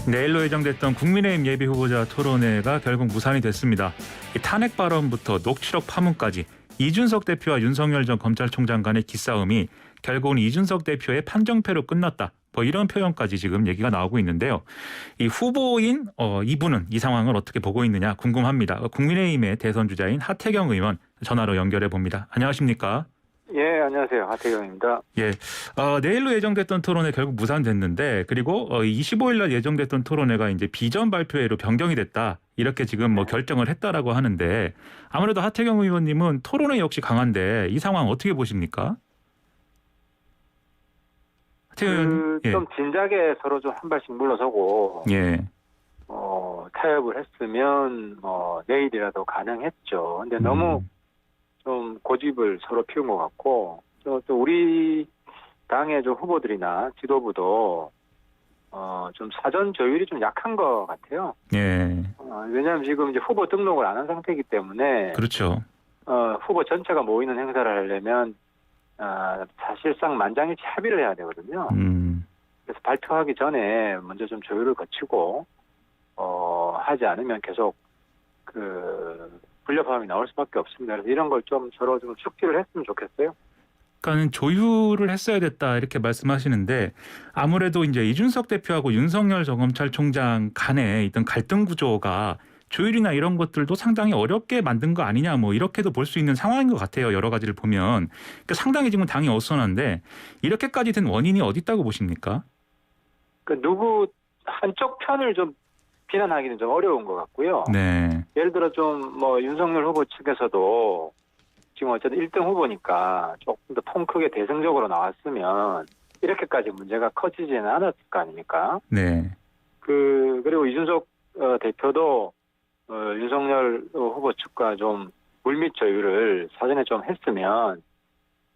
내일로 예정됐던 국민의힘 예비후보자 토론회가 결국 무산이 됐습니다. 탄핵 발언부터 녹취록 파문까지 이준석 대표와 윤석열 전 검찰총장 간의 기싸움이 결국은 이준석 대표의 판정패로 끝났다. 뭐 이런 표현까지 지금 얘기가 나오고 있는데요. 이 후보인 이분은 이 상황을 어떻게 보고 있느냐 궁금합니다. 국민의힘의 대선 주자인 하태경 의원 전화로 연결해 봅니다. 안녕하십니까? 예, 안녕하세요. 하태경입니다. 예, 내일로 예정됐던 토론회 결국 무산됐는데 그리고 25일 날 예정됐던 토론회가 이제 비전 발표회로 변경이 됐다. 이렇게 지금 뭐 결정을 했다라고 하는데 아무래도 하태경 의원님은 토론회 역시 강한데 이 상황 어떻게 보십니까? 하태경 의원님, 좀 진작에 서로 좀 한 발씩 물러서고 예, 타협을 했으면 내일이라도 가능했죠. 근데 너무 좀 고집을 서로 피운 것 같고 또 우리 당의 좀 후보들이나 지도부도 좀 사전 조율이 좀 약한 것 같아요. 예, 왜냐하면 지금 이제 후보 등록을 안 한 상태이기 때문에 그렇죠. 후보 전체가 모이는 행사를 하려면 사실상 만장일치 합의를 해야 되거든요. 그래서 발표하기 전에 먼저 좀 조율을 거치고 하지 않으면 계속 불협화음이 나올 수밖에 없습니다. 그래서 이런 걸 좀 서로 좀 숙지를 했으면 좋겠어요. 그러니까는 조율을 했어야 됐다 이렇게 말씀하시는데 아무래도 이제 이준석 대표하고 윤석열 전 검찰총장 간에 있던 갈등 구조가 조율이나 이런 것들도 상당히 어렵게 만든 거 아니냐 뭐 이렇게도 볼 수 있는 상황인 것 같아요. 여러 가지를 보면 그러니까 상당히 지금 당이 어수선한데 이렇게까지 된 원인이 어디 있다고 보십니까? 누구 한쪽 편을 좀 비난하기는 좀 어려운 것 같고요. 네. 예를 들어 좀 윤석열 후보 측에서도 지금 어쨌든 1등 후보니까 조금 더 통 크게 대승적으로 나왔으면 이렇게까지 문제가 커지지는 않았을 거 아닙니까? 네. 그리고 이준석 대표도 윤석열 후보 측과 좀 물밑 조율을 사전에 좀 했으면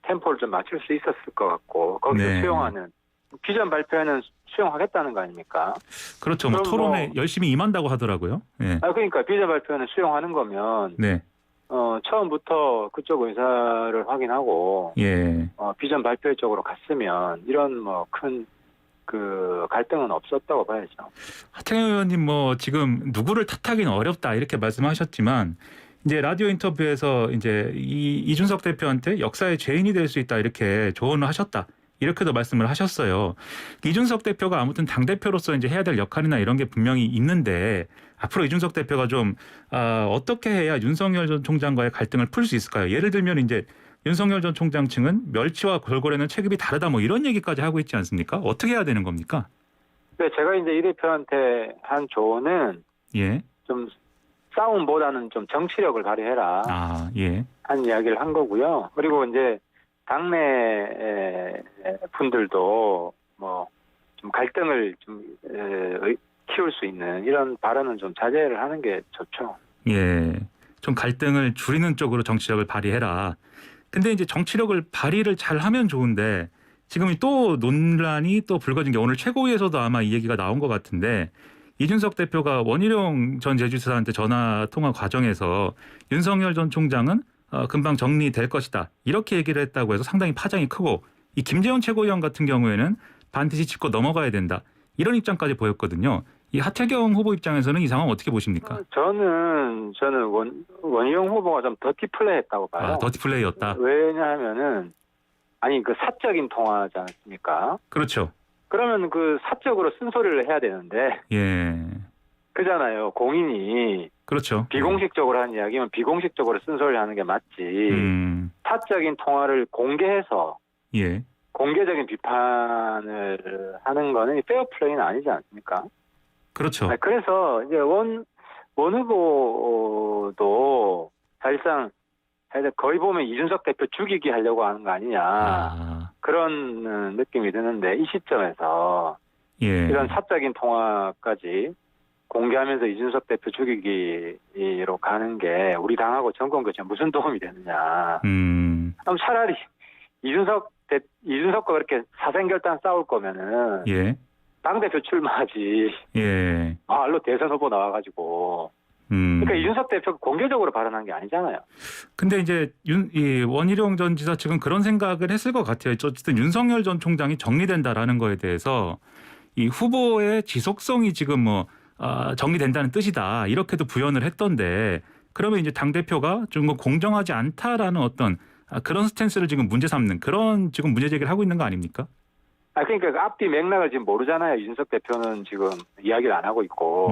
템포를 좀 맞출 수 있었을 것 같고 거기서 네. 수용하는 비전 발표에는 수용하겠다는 거 아닙니까? 그렇죠. 뭐 토론에 열심히 임한다고 하더라고요. 네. 그러니까 비전 발표는 수용하는 거면 네. 처음부터 그쪽 의사를 확인하고 예. 비전 발표 쪽으로 갔으면 이런 큰 갈등은 없었다고 봐야죠. 하태경 의원님 뭐 지금 누구를 탓하기는 어렵다 이렇게 말씀하셨지만 이제 라디오 인터뷰에서 이제 이준석 대표한테 역사의 죄인이 될 수 있다 이렇게 조언을 하셨다. 이렇게도 말씀을 하셨어요. 이준석 대표가 아무튼 당대표로서 이제 해야 될 역할이나 이런 게 분명히 있는데 앞으로 이준석 대표가 좀 어떻게 해야 윤석열 전 총장과의 갈등을 풀 수 있을까요? 예를 들면 이제 윤석열 전 총장 측은 멸치와 골고래는 체급이 다르다 뭐 이런 얘기까지 하고 있지 않습니까? 어떻게 해야 되는 겁니까? 네, 제가 이제 이 대표한테 한 조언은 예. 좀 싸움보다는 좀 정치력을 발휘해라. 예. 한 이야기를 한 거고요. 그리고 이제 당내 분들도 좀 갈등을 좀 키울 수 있는 이런 발언은 좀 자제를 하는 게 좋죠. 예. 좀 갈등을 줄이는 쪽으로 정치력을 발휘해라. 근데 이제 정치력을 발휘를 잘 하면 좋은데 지금 또 논란이 또 불거진 게 오늘 최고위에서도 아마 이 얘기가 나온 것 같은데 이준석 대표가 원희룡 전 제주지사한테 전화 통화 과정에서 윤석열 전 총장은 금방 정리될 것이다. 이렇게 얘기를 했다고 해서 상당히 파장이 크고 이 김재원 최고위원 같은 경우에는 반드시 짚고 넘어가야 된다. 이런 입장까지 보였거든요. 이 하태경 후보 입장에서는 이 상황 어떻게 보십니까? 저는 원희룡 후보가 좀 더티 플레이했다고 봐요. 더티 플레이였다. 왜냐하면은 사적인 통화지 않습니까? 그렇죠. 그러면 사적으로 쓴소리를 해야 되는데. 예. 그잖아요. 공인이. 그렇죠. 비공식적으로 하는 이야기면 비공식적으로 쓴소리를 하는 게 맞지. 사적인 통화를 공개해서. 예. 공개적인 비판을 하는 거는 페어 플레이는 아니지 않습니까? 그렇죠. 그래서 이제 원 후보도 사실상 거의 보면 이준석 대표 죽이기 하려고 하는 거 아니냐. 그런 느낌이 드는데 이 시점에서 이런 사적인 통화까지 공개하면서 이준석 대표 죽이기로 가는 게 우리 당하고 정권 교체에 무슨 도움이 되느냐. 그럼 차라리 이준석과 그렇게 사생결단 싸울 거면은 당대표 출마하지. 말로 대선 후보 나와가지고. 그러니까 이준석 대표가 공개적으로 발언한 게 아니잖아요. 근데 이제 이 원희룡 전 지사 측은 그런 생각을 했을 것 같아요. 어쨌든 윤석열 전 총장이 정리된다라는 거에 대해서 이 후보의 지속성이 지금 뭐 정리된다는 뜻이다 이렇게도 부연을 했던데 그러면 이제 당 대표가 좀 공정하지 않다라는 어떤 그런 스탠스를 지금 문제 삼는 그런 지금 문제 제기를 하고 있는 거 아닙니까? 그러니까 그 앞뒤 맥락을 지금 모르잖아요. 이준석 대표는 지금 이야기를 안 하고 있고.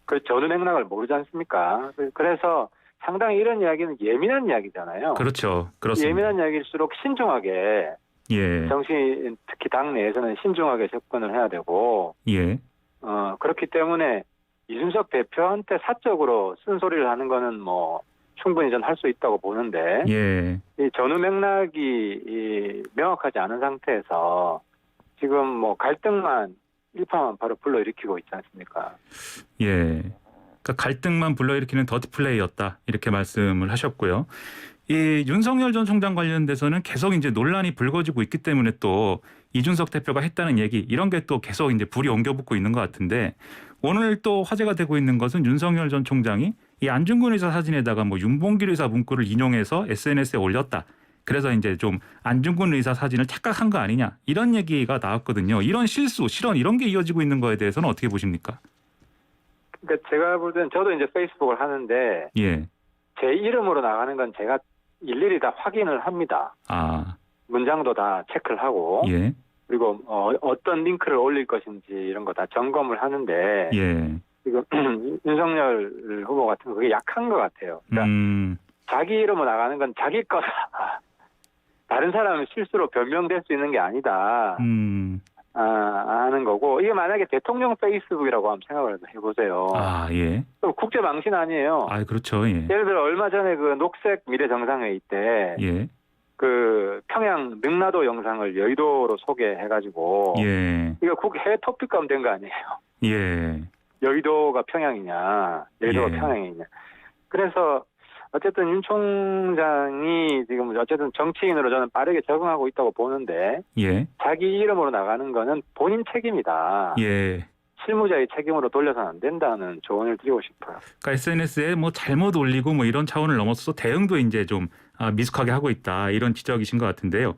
그 전후 맥락을 모르지 않습니까? 그래서 상당히 이런 이야기는 예민한 이야기잖아요. 그렇죠. 그렇습니다. 예민한 이야기일수록 신중하게 예. 정치 특히 당 내에서는 신중하게 접근을 해야 되고 예. 그렇기 때문에 이준석 대표한테 사적으로 쓴소리를 하는 거는 뭐 충분히 전 할 수 있다고 보는데 예. 이 전후 맥락이 명확하지 않은 상태에서 지금 뭐 갈등만 일파만파로 불러일으키고 있지 않습니까? 예. 그러니까 갈등만 불러일으키는 더티 플레이였다 이렇게 말씀을 하셨고요. 이 윤석열 전 총장 관련돼서는 계속 이제 논란이 불거지고 있기 때문에 또 이준석 대표가 했다는 얘기 이런 게 또 계속 이제 불이 옮겨붙고 있는 것 같은데 오늘 또 화제가 되고 있는 것은 윤석열 전 총장이 이 안중근 의사 사진에다가 뭐 윤봉길 의사 문구를 인용해서 SNS에 올렸다. 그래서 이제 좀 안중근 의사 사진을 착각한 거 아니냐 이런 얘기가 나왔거든요. 이런 실수, 실언 이런 게 이어지고 있는 거에 대해서는 어떻게 보십니까? 그러니까 제가 볼 때는 저도 이제 페이스북을 하는데 예. 제 이름으로 나가는 건 제가 일일이 다 확인을 합니다. 문장도 다 체크를 하고 예. 그리고 어떤 링크를 올릴 것인지 이런 거 다 점검을 하는데 예. 지금 윤석열 후보 같은 거 그게 약한 것 같아요. 그러니까 자기 이름으로 나가는 건 자기 거다. 다른 사람은 실수로 변명될 수 있는 게 아니다. 하는 거고 이게 만약에 대통령 페이스북이라고 한번 생각을 해보세요. 예. 그럼 국제 망신 아니에요. 그렇죠. 예. 예를 들어 얼마 전에 그 녹색 미래 정상회의 때 예. 그 평양 능라도 영상을 여의도로 소개해가지고 예. 이거 해외 토픽감 된 거 아니에요. 예. 여의도가 평양이냐, 여의도가 예. 평양이냐. 그래서 어쨌든 윤 총장이 지금 어쨌든 정치인으로 저는 빠르게 적응하고 있다고 보는데 예. 자기 이름으로 나가는 거는 본인 책임이다. 예. 실무자의 책임으로 돌려서는 안 된다는 조언을 드리고 싶어요. 그러니까 SNS에 뭐 잘못 올리고 뭐 이런 차원을 넘어서서 대응도 이제 좀 미숙하게 하고 있다 이런 지적이신 것 같은데요.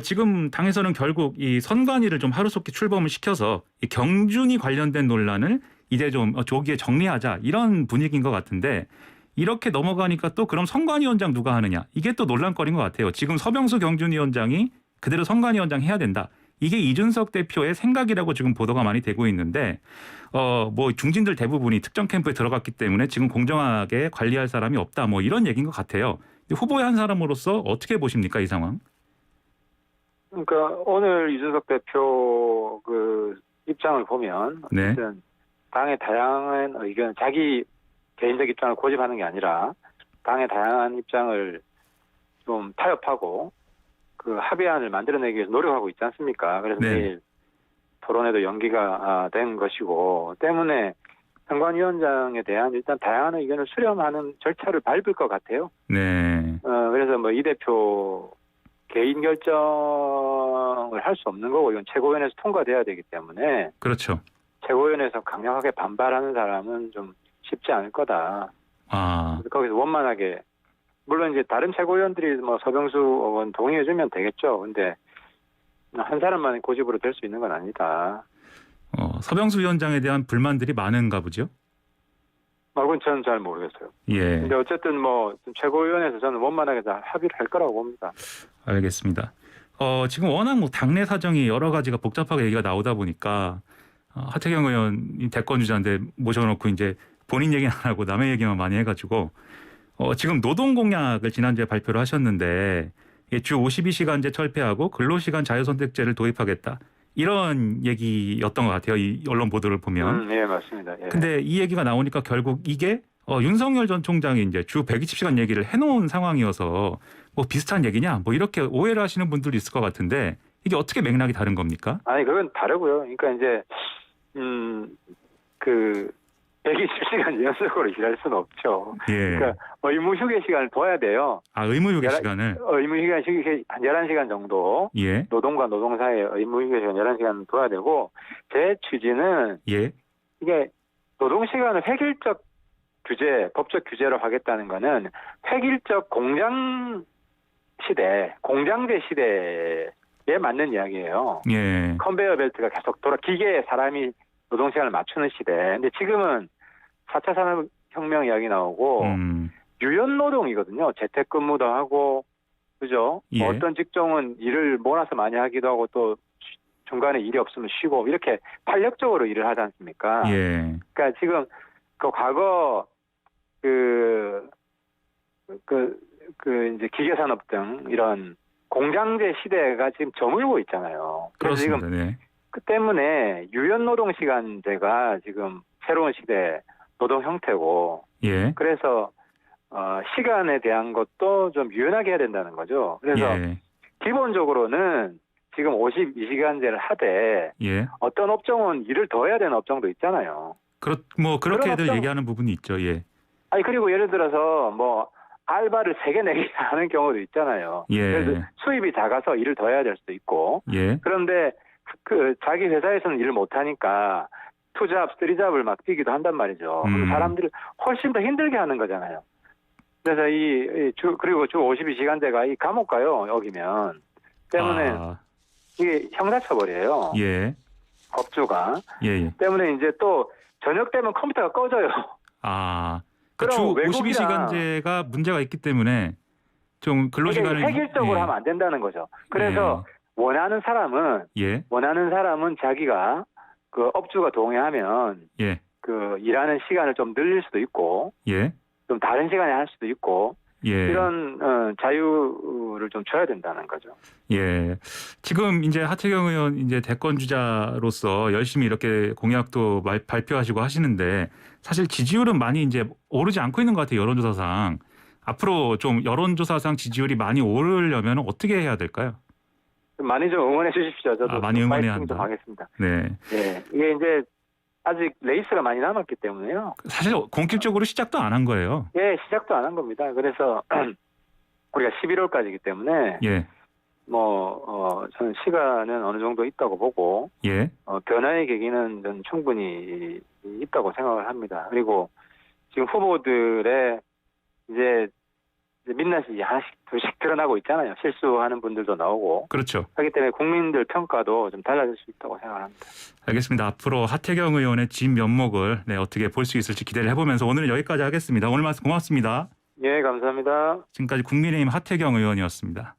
지금 당에서는 결국 이 선관위를 좀 하루속히 출범을 시켜서 이 경준이 관련된 논란을 이제 좀 조기에 정리하자 이런 분위기인 것 같은데 이렇게 넘어가니까 또 그럼 선관위원장 누가 하느냐 이게 또 논란거리인 것 같아요. 지금 서병수 경준위원장이 그대로 선관위원장 해야 된다. 이게 이준석 대표의 생각이라고 지금 보도가 많이 되고 있는데 뭐 중진들 대부분이 특정 캠프에 들어갔기 때문에 지금 공정하게 관리할 사람이 없다 뭐 이런 얘기인 것 같아요. 후보의 한 사람으로서 어떻게 보십니까 이 상황? 그러니까 오늘 이준석 대표 그 입장을 보면 네. 어쨌든 당의 다양한 의견, 자기 개인적 입장을 고집하는 게 아니라 당의 다양한 입장을 좀 타협하고 그 합의안을 만들어내기 위해서 노력하고 있지 않습니까? 그래서 네. 내일 토론회도 연기가 된 것이고 때문에 선관위원장에 대한 일단 다양한 의견을 수렴하는 절차를 밟을 것 같아요. 네. 그래서 뭐 이 대표 개인 결정을 할 수 없는 거고 이건 최고위원회에서 통과돼야 되기 때문에 그렇죠. 최고위원회에서 강력하게 반발하는 사람은 좀 쉽지 않을 거다. 거기서 원만하게 물론 이제 다른 최고위원들이 뭐 서병수 의원 동의해주면 되겠죠. 근데 한 사람만의 고집으로 될 수 있는 건 아니다. 서병수 위원장에 대한 불만들이 많은가 보죠? 그건 저는 잘 모르겠어요. 예. 근데 어쨌든 뭐 최고위원회에서 저는 원만하게 다 합의를 할 거라고 봅니다. 알겠습니다. 지금 워낙 뭐 당내 사정이 여러 가지가 복잡하게 얘기가 나오다 보니까 하태경 의원이 대권 주자인데 모셔놓고 이제 본인 얘기는 안 하고 남의 얘기만 많이 해가지고 지금 노동 공약을 지난주에 발표를 하셨는데 주 52시간제 철폐하고 근로시간 자유선택제를 도입하겠다. 이런 얘기였던 것 같아요. 이 언론 보도를 보면. 예, 맞습니다. 예. 근데 이 얘기가 나오니까 결국 이게 윤석열 전 총장이 이제 주 120시간 얘기를 해놓은 상황이어서 뭐 비슷한 얘기냐 뭐 이렇게 오해를 하시는 분들도 있을 것 같은데 이게 어떻게 맥락이 다른 겁니까? 아니 그건 다르고요. 그러니까 이제 그 120시간 연속으로 일할 수는 없죠. 예. 그러니까 의무 휴게 시간을 둬야 돼요. 의무 휴게 시간을? 의무 휴게 시간 한 11시간 정도. 예. 노동과 노동 사이에 의무 휴게 시간 11시간 둬야 되고 제 취지는 예. 이게 노동 시간을 획일적 규제, 법적 규제로 하겠다는 거는 획일적 공장 시대, 공장제 시대에 맞는 이야기예요. 예. 컨베이어 벨트가 계속 기계에 사람이 노동 시간을 맞추는 시대. 근데 지금은 4차 산업혁명 이야기 나오고 유연 노동이거든요. 재택근무도 하고 그죠? 예. 어떤 직종은 일을 몰아서 많이 하기도 하고 또 중간에 일이 없으면 쉬고 이렇게 탄력적으로 일을 하지 않습니까? 예. 그러니까 지금 그 과거 이제 기계산업 등 이런 공장제 시대가 지금 저물고 있잖아요. 그래서 그렇습니다. 지금 네. 그 때문에 유연 노동 시간제가 지금 새로운 시대 노동 형태고, 예. 그래서 시간에 대한 것도 좀 유연하게 해야 된다는 거죠. 그래서 예. 기본적으로는 지금 52시간제를 하되 예. 어떤 업종은 일을 더 해야 되는 업종도 있잖아요. 그렇게들 얘기하는 부분이 있죠. 예. 아니 그리고 예를 들어서 뭐 알바를 3개, 4개 하는 경우도 있잖아요. 예. 예를 들어 수입이 작아서 일을 더 해야 될 수도 있고. 예. 그런데 자기 회사에서는 일을 못 하니까 2잡, 3잡을 막 뛰기도 한단 말이죠. 그럼 사람들을 훨씬 더 힘들게 하는 거잖아요. 그래서 그리고 주 52시간제가 이 감옥 가요, 여기면. 때문에 이게 형사처벌이에요. 예. 업주가. 예. 때문에 이제 또 저녁 되면 컴퓨터가 꺼져요. 주 52시간제가 문제가 있기 때문에 좀 근로시간을 획일적으로 하면 안 된다는 거죠. 그래서 원하는 사람은 자기가 그 업주가 동의하면 그 일하는 시간을 좀 늘릴 수도 있고 좀 다른 시간에 할 수도 있고 이런 자유를 좀 줘야 된다는 거죠. 예. 지금 이제 하태경 의원 이제 대권 주자로서 열심히 이렇게 공약도 발표하시고 하시는데 사실 지지율은 많이 이제 오르지 않고 있는 것 같아요. 여론조사상. 앞으로 좀 여론조사상 지지율이 많이 오르려면 어떻게 해야 될까요? 많이 좀 응원해 주십시오. 저도 많이 응원해야 한다. 좀 하겠습니다. 네. 예. 이게 이제 아직 레이스가 많이 남았기 때문에요. 사실 공식적으로 시작도 안 한 거예요. 예, 시작도 안 한 겁니다. 그래서 우리가 11월까지이기 때문에 저는 시간은 어느 정도 있다고 보고 변화의 계기는 저는 충분히 있다고 생각을 합니다. 그리고 지금 후보들의 이제 민낯이 하나씩 둘씩 드러나고 있잖아요. 실수하는 분들도 나오고. 그렇죠. 하기 때문에 국민들 평가도 좀 달라질 수 있다고 생각합니다. 알겠습니다. 앞으로 하태경 의원의 진면목을 어떻게 볼 수 있을지 기대를 해보면서 오늘은 여기까지 하겠습니다. 오늘 말씀 고맙습니다. 예, 감사합니다. 지금까지 국민의힘 하태경 의원이었습니다.